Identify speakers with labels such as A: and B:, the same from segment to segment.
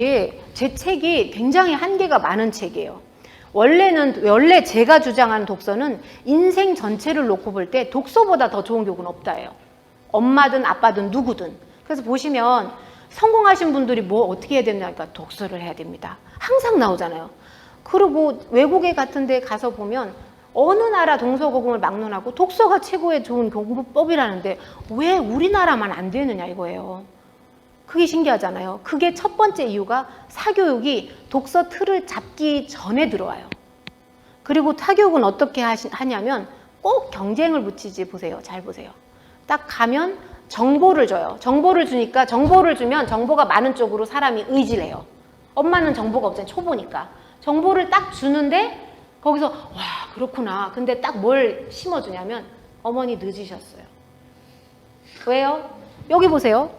A: 제 책이 굉장히 한계가 많은 책이에요. 원래 제가 주장하는 독서는 인생 전체를 놓고 볼 때 독서보다 더 좋은 교육은 없다예요. 엄마든 아빠든 누구든. 그래서 보시면 성공하신 분들이 뭐 어떻게 해야 되냐니까 독서를 해야 됩니다. 항상 나오잖아요. 그리고 외국에 같은 데 가서 보면 어느 나라 동서고금을 막론하고 독서가 최고의 좋은 공부법이라는데 왜 우리나라만 안 되느냐 이거예요. 그게 신기하잖아요. 그게 첫 번째 이유가 사교육이 독서 틀을 잡기 전에 들어와요. 그리고 사교육은 어떻게 하냐면 꼭 경쟁을 붙이지. 보세요. 잘 보세요. 딱 가면 정보를 줘요. 정보를 주니까 정보를 주면 정보가 많은 쪽으로 사람이 의지를 해요. 엄마는 정보가 없잖아요. 초보니까. 정보를 딱 주는데 거기서 와 그렇구나. 근데 딱 뭘 심어주냐면 어머니 늦으셨어요. 왜요? 여기 보세요.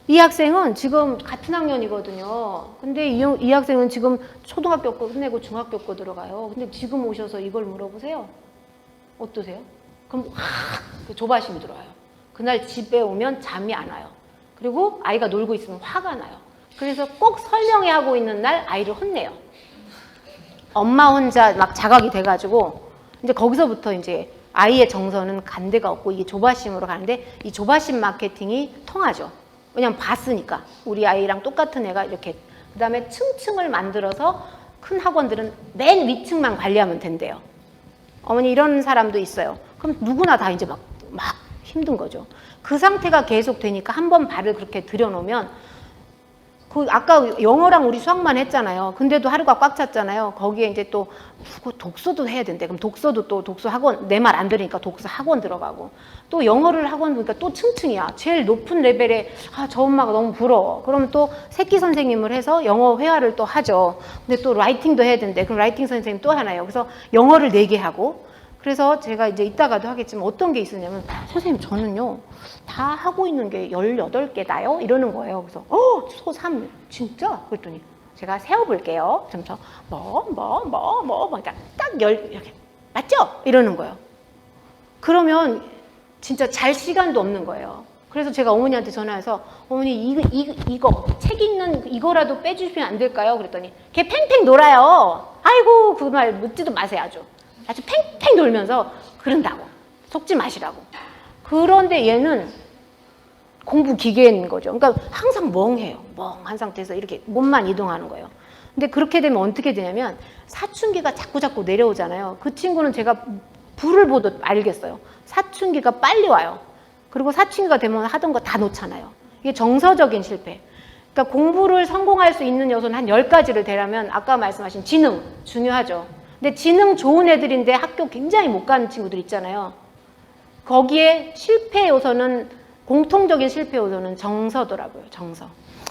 A: 이 학생은 지금 같은 학년이거든요. 근데 이 학생은 지금 초등학교 거 끝내고 중학교 거 들어가요. 근데 지금 오셔서 이걸 물어보세요. 어떠세요? 그럼 조바심이 들어와요. 그날 집에 오면 잠이 안 와요. 그리고 아이가 놀고 있으면 화가 나요. 그래서 꼭 설명회 하고 있는 날 아이를 혼내요. 엄마 혼자 막 자각이 돼가지고 이제 거기서부터 이제 아이의 정서는 간 데가 없고 이게 조바심으로 가는데 이 조바심 마케팅이 통하죠. 왜냐면 봤으니까. 우리 아이랑 똑같은 애가 이렇게. 그 다음에 층층을 만들어서 큰 학원들은 맨 위층만 관리하면 된대요. 어머니 이런 사람도 있어요. 그럼 누구나 다 이제 막 힘든 거죠. 그 상태가 계속 되니까 한 번 발을 그렇게 들여놓으면 아까 영어랑 우리 수학만 했잖아요. 근데도 하루가 꽉 찼잖아요. 거기에 이제 또 독서도 해야 된대. 그럼 독서도 또 독서 학원, 내 말 안 들으니까 독서 학원 들어가고 또 영어를 학원 보니까 또 층층이야. 제일 높은 레벨에 저 엄마가 너무 부러워. 그러면 또 새끼 선생님을 해서 영어 회화를 또 하죠. 근데 또 라이팅도 해야 된대. 그럼 라이팅 선생님 또 하나요. 그래서 영어를 4개 하고. 그래서 제가 이제 이따가도 하겠지만 어떤 게 있었냐면 선생님 저는요 다 하고 있는 게 18개다요 이러는 거예요. 그래서 소3 진짜? 그랬더니 제가 세어볼게요. 그러면서 그러니까 딱 이렇게 맞죠? 이러는 거예요. 그러면 진짜 잘 시간도 없는 거예요. 그래서 제가 어머니한테 전화해서 어머니 이거 책 읽는 이거라도 빼주시면 안 될까요? 그랬더니 걔 팽팽 놀아요. 아이고 그 말 묻지도 마세요. 아주 팽팽 놀면서 그런다고. 속지 마시라고. 그런데 얘는 공부 기계인 거죠. 그러니까 항상 멍해요. 멍한 상태에서 이렇게 몸만 이동하는 거예요. 근데 그렇게 되면 어떻게 되냐면 사춘기가 자꾸 내려오잖아요. 그 친구는 제가 불을 보듯 알겠어요. 사춘기가 빨리 와요. 그리고 사춘기가 되면 하던 거 다 놓잖아요. 이게 정서적인 실패. 그러니까 공부를 성공할 수 있는 요소는 한 10가지를 대라면 아까 말씀하신 지능 중요하죠. 근데 지능 좋은 애들인데 학교 굉장히 못 가는 친구들 있잖아요. 거기에 실패 요소는 공통적인 실패 요소는 정서더라고요. 정서.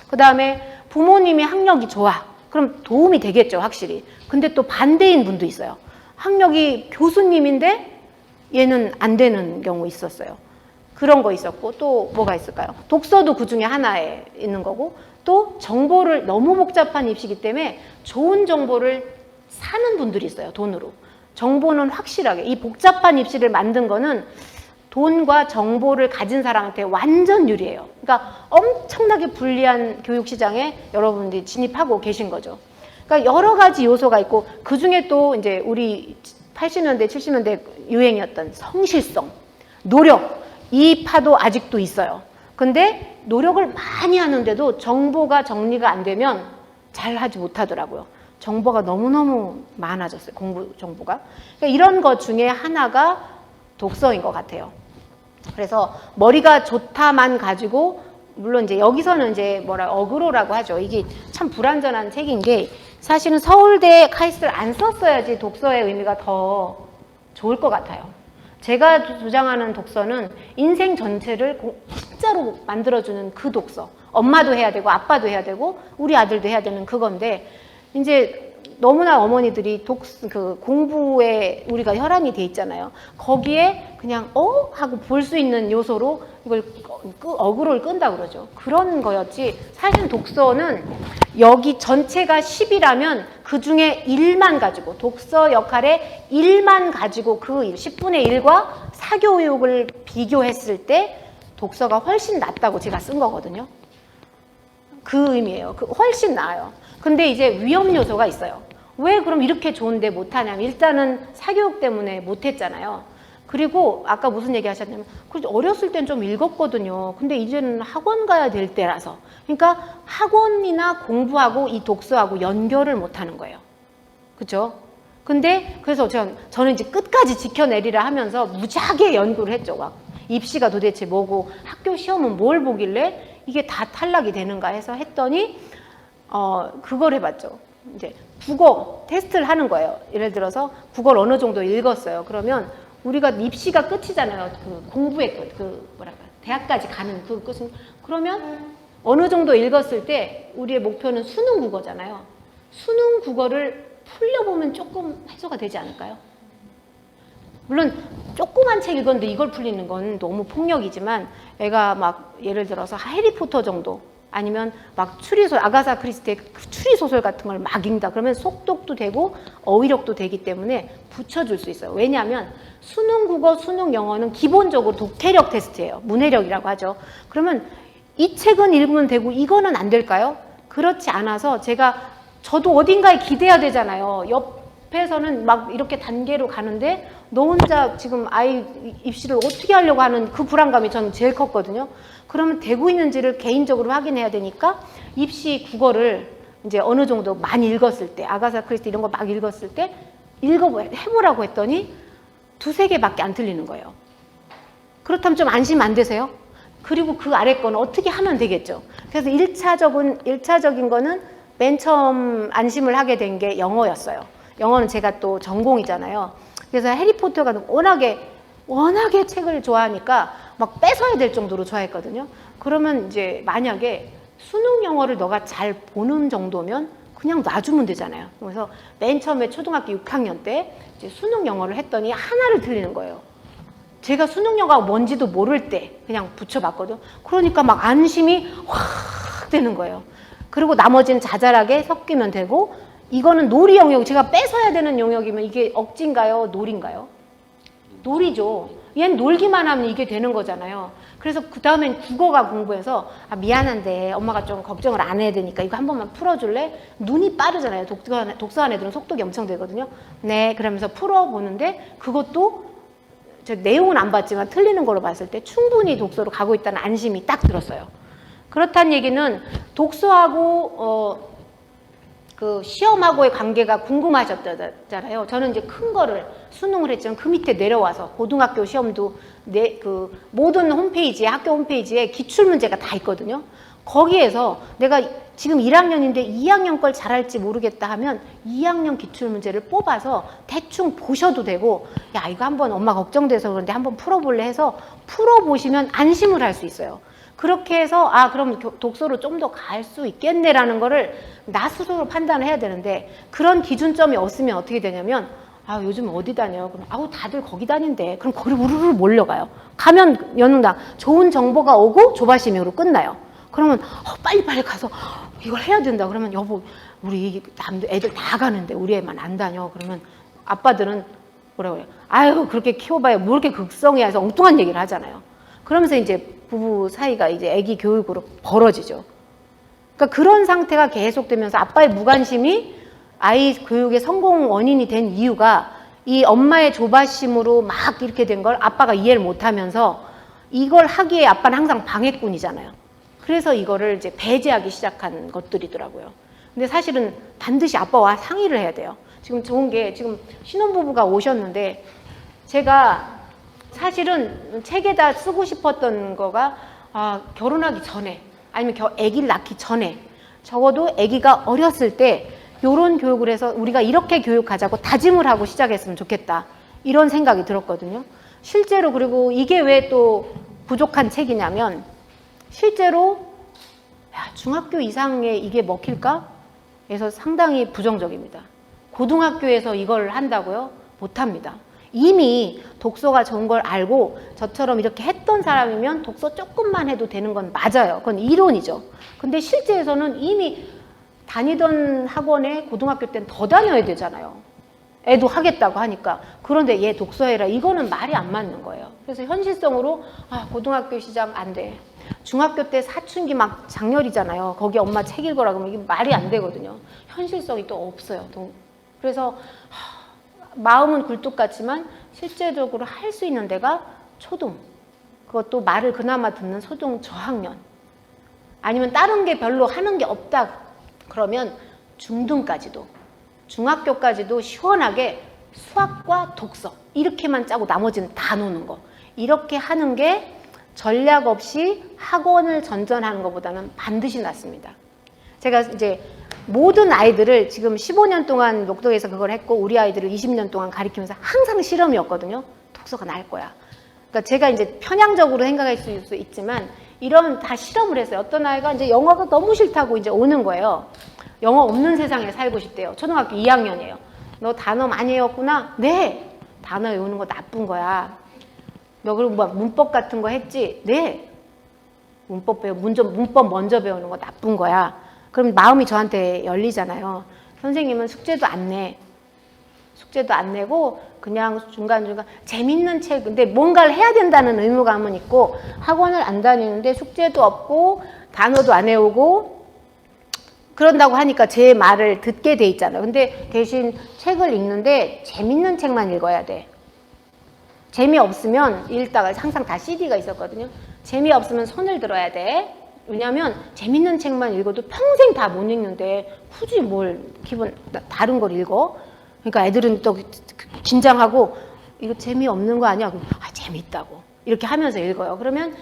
A: 그 다음에 부모님이 학력이 좋아. 그럼 도움이 되겠죠. 확실히. 근데 또 반대인 분도 있어요. 학력이 교수님인데 얘는 안 되는 경우 있었어요. 그런 거 있었고 또 뭐가 있을까요? 독서도 그 중에 하나에 있는 거고 또 정보를 너무 복잡한 입시이기 때문에 좋은 정보를 사는 분들이 있어요. 돈으로. 정보는 확실하게. 이 복잡한 입시를 만든 거는 돈과 정보를 가진 사람한테 완전 유리해요. 그러니까 엄청나게 불리한 교육시장에 여러분들이 진입하고 계신 거죠. 그러니까 여러 가지 요소가 있고 그 중에 또 이제 우리 80년대, 70년대 유행이었던 성실성, 노력, 이 파도 아직도 있어요. 근데 노력을 많이 하는데도 정보가 정리가 안 되면 잘 하지 못하더라고요. 정보가 너무너무 많아졌어요. 공부 정보가. 그러니까 이런 것 중에 하나가 독서인 것 같아요. 그래서 머리가 좋다만 가지고 물론 이제 여기서는 이제 어그로라고 하죠. 이게 참 불완전한 책인 게 사실은 서울대 카이스트를 안 썼어야지 독서의 의미가 더 좋을 것 같아요. 제가 주장하는 독서는 인생 전체를 진짜로 만들어주는 그 독서. 엄마도 해야 되고 아빠도 해야 되고 우리 아들도 해야 되는 그건데 이제 너무나 어머니들이 공부에 우리가 혈안이 돼 있잖아요. 거기에 그냥 하고 볼 수 있는 요소로 이걸 어그로를 끈다 그러죠. 그런 거였지. 사실 독서는 여기 전체가 10이라면 그 중에 1만 가지고 독서 역할에 1만 가지고 그 10분의 1과 사교육을 비교했을 때 독서가 훨씬 낫다고 제가 쓴 거거든요. 그 의미예요. 훨씬 나아요. 근데 이제 위험 요소가 있어요. 왜 그럼 이렇게 좋은데 못하냐면 일단은 사교육 때문에 못했잖아요. 그리고 아까 무슨 얘기 하셨냐면 어렸을 땐 좀 읽었거든요. 근데 이제는 학원 가야 될 때라서. 그러니까 학원이나 공부하고 이 독서하고 연결을 못하는 거예요. 그죠? 근데 그래서 저는 이제 끝까지 지켜내리라 하면서 무지하게 연구를 했죠. 막 입시가 도대체 뭐고 학교 시험은 뭘 보길래 이게 다 탈락이 되는가 해서 했더니 그걸 해봤죠. 이제 국어 테스트를 하는 거예요. 예를 들어서 국어를 어느 정도 읽었어요. 그러면 우리가 입시가 끝이잖아요. 그 공부의 끝, 그 뭐랄까 대학까지 가는 그 끝은 그러면 어느 정도 읽었을 때 우리의 목표는 수능 국어잖아요. 수능 국어를 풀려보면 조금 해소가 되지 않을까요? 물론 조그만 책 읽었는데 이걸 풀리는 건 너무 폭력이지만 애가 막 예를 들어서 해리포터 정도 아니면 막 추리소설, 아가사 크리스티의 추리소설 같은 걸 막 읽는다. 그러면 속독도 되고 어휘력도 되기 때문에 붙여줄 수 있어요. 왜냐하면 수능 국어, 수능 영어는 기본적으로 독해력 테스트예요. 문해력이라고 하죠. 그러면 이 책은 읽으면 되고 이거는 안 될까요? 그렇지 않아서 저도 어딘가에 기대야 되잖아요. 옆에서는 막 이렇게 단계로 가는데 너 혼자 지금 아이 입시를 어떻게 하려고 하는 그 불안감이 저는 제일 컸거든요. 그러면 되고 있는지를 개인적으로 확인해야 되니까 입시 국어를 이제 어느 정도 많이 읽었을 때 아가사 크리스티 이런 거 막 읽었을 때 해보라고 했더니 2-3개밖에 안 틀리는 거예요. 그렇다면 좀 안심 안 되세요? 그리고 그 아래 거는 어떻게 하면 되겠죠. 그래서 1차적인 거는 맨 처음 안심을 하게 된 게 영어였어요. 영어는 제가 또 전공이잖아요. 그래서 해리포터가 워낙에 책을 좋아하니까 막 뺏어야 될 정도로 좋아했거든요. 그러면 이제 만약에 수능 영어를 너가 잘 보는 정도면 그냥 놔주면 되잖아요. 그래서 맨 처음에 초등학교 6학년 때 이제 수능 영어를 했더니 하나를 틀리는 거예요. 제가 수능 영어가 뭔지도 모를 때 그냥 붙여봤거든요. 그러니까 막 안심이 확 되는 거예요. 그리고 나머지는 자잘하게 섞이면 되고 이거는 놀이 영역, 제가 뺏어야 되는 영역이면 이게 억지인가요? 놀인가요? 놀이죠. 얘는 놀기만 하면 이게 되는 거잖아요. 그래서 그 다음엔 국어가 공부해서 미안한데 엄마가 좀 걱정을 안 해야 되니까 이거 한 번만 풀어줄래? 눈이 빠르잖아요. 독서한 애들은 속독이 엄청 되거든요. 네, 그러면서 풀어보는데 그것도 내용은 안 봤지만 틀리는 걸로 봤을 때 충분히 독서로 가고 있다는 안심이 딱 들었어요. 그렇다는 얘기는 독서하고 그 시험하고의 관계가 궁금하셨잖아요. 저는 이제 큰 거를 수능을 했지만 그 밑에 내려와서 고등학교 시험도 그 모든 홈페이지에 학교 홈페이지에 기출문제가 다 있거든요. 거기에서 내가 지금 1학년인데 2학년 걸 잘할지 모르겠다 하면 2학년 기출문제를 뽑아서 대충 보셔도 되고 야 이거 한번 엄마 걱정돼서 그런데 한번 풀어볼래 해서 풀어보시면 안심을 할 수 있어요. 그렇게 해서 그럼 독서로 좀 더 갈 수 있겠네라는 거를 나 스스로 판단을 해야 되는데 그런 기준점이 없으면 어떻게 되냐면 요즘 어디 다녀요? 그럼 다들 거기 다닌대. 그럼 거기 우르르 몰려가요. 가면 연응당 좋은 정보가 오고 조바심으로 끝나요. 그러면 빨리빨리 가서 이걸 해야 된다. 그러면 여보 우리 애들 다 가는데 우리 애만 안 다녀. 그러면 아빠들은 뭐라고 해요? 아유 그렇게 키워봐야 뭐 이렇게 극성이야 해서 엉뚱한 얘기를 하잖아요. 그러면서 이제 부부 사이가 이제 애기 교육으로 벌어지죠. 그러니까 그런 상태가 계속되면서 아빠의 무관심이 아이 교육의 성공 원인이 된 이유가 이 엄마의 조바심으로 막 이렇게 된 걸 아빠가 이해를 못하면서 이걸 하기에 아빠는 항상 방해꾼이잖아요. 그래서 이거를 이제 배제하기 시작한 것들이더라고요. 근데 사실은 반드시 아빠와 상의를 해야 돼요. 지금 좋은 게 지금 신혼부부가 오셨는데 제가 사실은 책에다 쓰고 싶었던 거가 결혼하기 전에 아니면 아기를 낳기 전에 적어도 아기가 어렸을 때 이런 교육을 해서 우리가 이렇게 교육하자고 다짐을 하고 시작했으면 좋겠다. 이런 생각이 들었거든요. 실제로 그리고 이게 왜 또 부족한 책이냐면 실제로 중학교 이상에 이게 먹힐까? 그래서 상당히 부정적입니다. 고등학교에서 이걸 한다고요? 못합니다. 이미 독서가 좋은 걸 알고 저처럼 이렇게 했던 사람이면 독서 조금만 해도 되는 건 맞아요. 그건 이론이죠. 근데 실제에서는 이미 다니던 학원에 고등학교 때는 더 다녀야 되잖아요. 애도 하겠다고 하니까. 그런데 얘 독서해라. 이거는 말이 안 맞는 거예요. 그래서 현실성으로 고등학교 시작 안 돼. 중학교 때 사춘기 막 장렬이잖아요. 거기 엄마 책 읽어라 그러면 이게 말이 안 되거든요. 현실성이 또 없어요. 그래서 마음은 굴뚝 같지만 실제적으로 할 수 있는 데가 초등. 그것도 말을 그나마 듣는 소등 저학년. 아니면 다른 게 별로 하는 게 없다. 그러면 중등까지도. 중학교까지도 시원하게 수학과 독서. 이렇게만 짜고 나머지는 다 노는 거. 이렇게 하는 게 전략 없이 학원을 전전하는 것보다는 반드시 낫습니다. 제가 이제 모든 아이들을 지금 15년 동안 목동에서 그걸 했고 우리 아이들을 20년 동안 가르치면서 항상 실험이었거든요. 독서가 나을 거야. 그러니까 제가 이제 편향적으로 생각할 수 있지만 이런 다 실험을 했어요. 어떤 아이가 이제 영어가 너무 싫다고 이제 오는 거예요. 영어 없는 세상에 살고 싶대요. 초등학교 2학년이에요. 너 단어 많이 외웠구나? 네. 단어 외우는 거 나쁜 거야. 너 그리고 뭐 문법 같은 거 했지? 네. 문법 먼저 배우는 거 나쁜 거야. 그럼 마음이 저한테 열리잖아요. 선생님은 숙제도 안 내. 숙제도 안 내고 그냥 중간중간 재밌는 책, 근데 뭔가를 해야 된다는 의무감은 있고 학원을 안 다니는데 숙제도 없고 단어도 안 외우고 그런다고 하니까 제 말을 듣게 돼 있잖아요. 근데 대신 책을 읽는데 재밌는 책만 읽어야 돼. 재미없으면 읽다가 항상 다 CD가 있었거든요. 재미없으면 손을 들어야 돼. 왜냐하면 재밌는 책만 읽어도 평생 다 못 읽는데 굳이 뭘 기분 다른 걸 읽어? 그러니까 애들은 또 긴장하고 이거 재미없는 거 아니야? 재미있다고 이렇게 하면서 읽어요. 그러면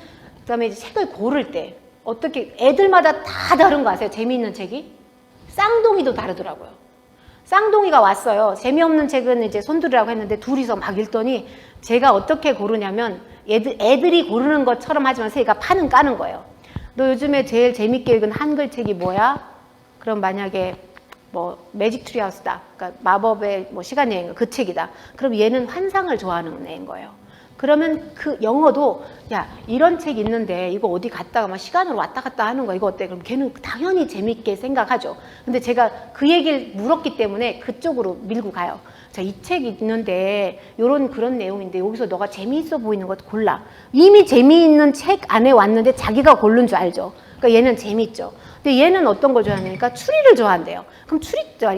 A: 그다음에 이제 책을 고를 때 어떻게 애들마다 다 다른 거 아세요? 재미있는 책이? 쌍둥이도 다르더라고요. 쌍둥이가 왔어요. 재미없는 책은 이제 손들으라고 했는데 둘이서 막 읽더니 제가 어떻게 고르냐면 애들이 고르는 것처럼 하지만 제가 판은 까는 거예요. 너 요즘에 제일 재밌게 읽은 한글 책이 뭐야? 그럼 만약에 뭐 매직 트리 하우스다. 그러니까 마법의 뭐 시간 여행 그 책이다. 그럼 얘는 환상을 좋아하는 애인 거예요. 그러면 그 영어도 야 이런 책 있는데 이거 어디 갔다가 막 시간으로 왔다 갔다 하는 거 이거 어때? 그럼 걔는 당연히 재밌게 생각하죠. 근데 제가 그 얘기를 물었기 때문에 그쪽으로 밀고 가요. 자, 이 책 있는데 요런 그런 내용인데 여기서 너가 재미있어 보이는 것 골라. 이미 재미있는 책 안에 왔는데 자기가 고른 줄 알죠. 그러니까 얘는 재밌죠. 근데 얘는 어떤 걸 좋아하냐니까 추리를 좋아한대요. 그럼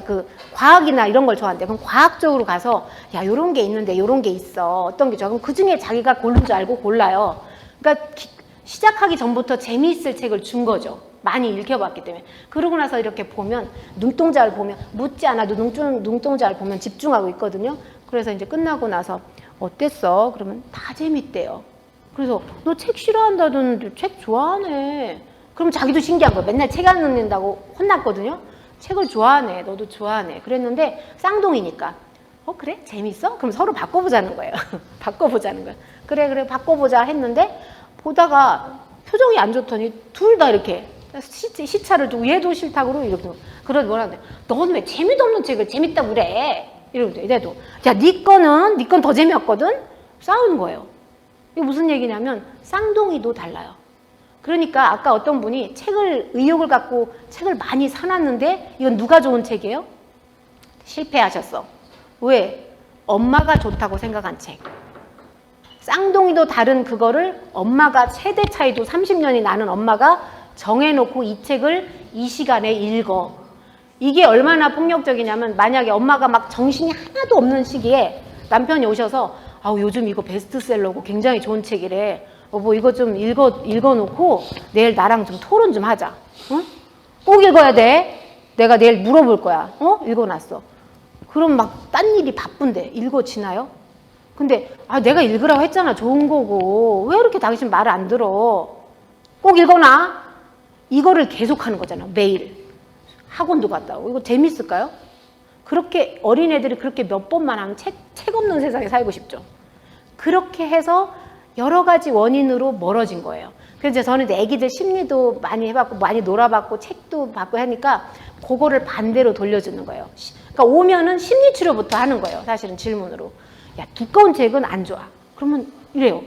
A: 그 과학이나 이런 걸 좋아한대요. 그럼 과학적으로 가서 야 요런 게 있는데 요런 게 있어. 어떤 게 좋아. 그럼 그중에 자기가 고른 줄 알고 골라요. 그러니까 시작하기 전부터 재미있을 책을 준 거죠. 많이 읽혀봤기 때문에. 그러고 나서 이렇게 보면 눈동자를 보면 묻지 않아도 눈동자를 보면 집중하고 있거든요. 그래서 이제 끝나고 나서 어땠어? 그러면 다 재밌대요. 그래서 너 책 싫어한다던데 책 좋아하네. 그럼 자기도 신기한 거예요. 맨날 책 안 읽는다고 혼났거든요. 책을 좋아하네. 너도 좋아하네. 그랬는데 쌍둥이니까 그래? 재밌어? 그럼 서로 바꿔보자는 거예요. 바꿔보자는 거예요. 그래 바꿔보자 했는데 보다가 표정이 안 좋더니 둘 다 이렇게 시차를 두고 얘도 싫다고 이렇게 그러더니 뭐라 그래. 넌 왜 재미도 없는 책을 재밌다고 그래? 이러면서 얘도 야 네 건 더 재미없거든? 싸우는 거예요. 이게 무슨 얘기냐면 쌍둥이도 달라요. 그러니까 아까 어떤 분이 의욕을 갖고 책을 많이 사놨는데 이건 누가 좋은 책이에요? 실패하셨어. 왜? 엄마가 좋다고 생각한 책. 쌍둥이도 다른 그거를 엄마가 세대 차이도 30년이 나는 엄마가 정해놓고 이 책을 이 시간에 읽어. 이게 얼마나 폭력적이냐면 만약에 엄마가 막 정신이 하나도 없는 시기에 남편이 오셔서 요즘 이거 베스트셀러고 굉장히 좋은 책이래. 뭐 이거 좀 읽어놓고 내일 나랑 좀 토론 좀 하자. 응? 꼭 읽어야 돼. 내가 내일 물어볼 거야. 읽어놨어. 그럼 막 딴 일이 바쁜데 읽어지나요? 근데 내가 읽으라고 했잖아. 좋은 거고. 왜 이렇게 당신 말 안 들어? 꼭 읽어놔. 이거를 계속하는 거잖아. 매일. 학원도 갔다 오고. 이거 재밌을까요? 그렇게 어린애들이 그렇게 몇 번만 하면 책 없는 세상에 살고 싶죠. 그렇게 해서 여러 가지 원인으로 멀어진 거예요. 그래서 저는 애기들 심리도 많이 해봤고 많이 놀아봤고 책도 받고 하니까 그거를 반대로 돌려주는 거예요. 그러니까 오면은 심리치료부터 하는 거예요. 사실은 질문으로. 야 두꺼운 책은 안 좋아. 그러면 이래요.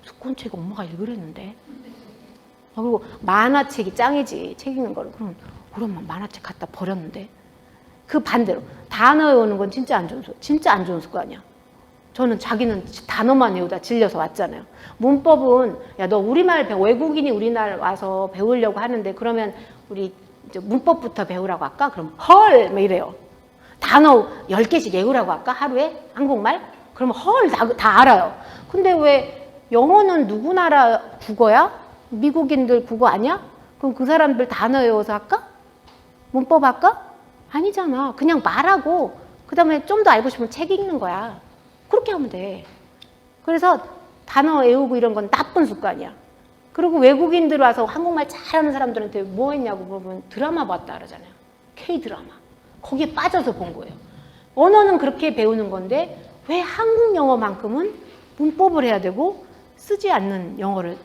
A: 두꺼운 책 엄마가 읽으랬는데. 그리고 만화책이 짱이지. 책 읽는 거를. 그럼 우리 엄마 만화책 갖다 버렸는데. 그 반대로 단어 외우는 건 진짜 안 좋은 습관이야. 저는 자기는 단어만 외우다 질려서 왔잖아요. 문법은 야 너 우리말 외국인이 우리나라 와서 배우려고 하는데 그러면 우리 이제 문법부터 배우라고 할까? 그럼 헐! 막 이래요. 단어 10개씩 외우라고 할까? 하루에? 한국말? 그러면 헐! 다 알아요. 근데 왜 영어는 누구 나라 국어야? 미국인들 국어 아니야? 그럼 그 사람들 단어 외워서 할까? 문법 할까? 아니잖아. 그냥 말하고 그 다음에 좀 더 알고 싶으면 책 읽는 거야. 그렇게 하면 돼. 그래서 단어 외우고 이런 건 나쁜 습관이야. 그리고 외국인들 와서 한국말 잘하는 사람들한테 뭐 했냐고 물어보면 드라마 봤다 그러잖아요. K-드라마. 거기에 빠져서 본 거예요. 언어는 그렇게 배우는 건데 왜 한국 영어만큼은 문법을 해야 되고 쓰지 않는 영어를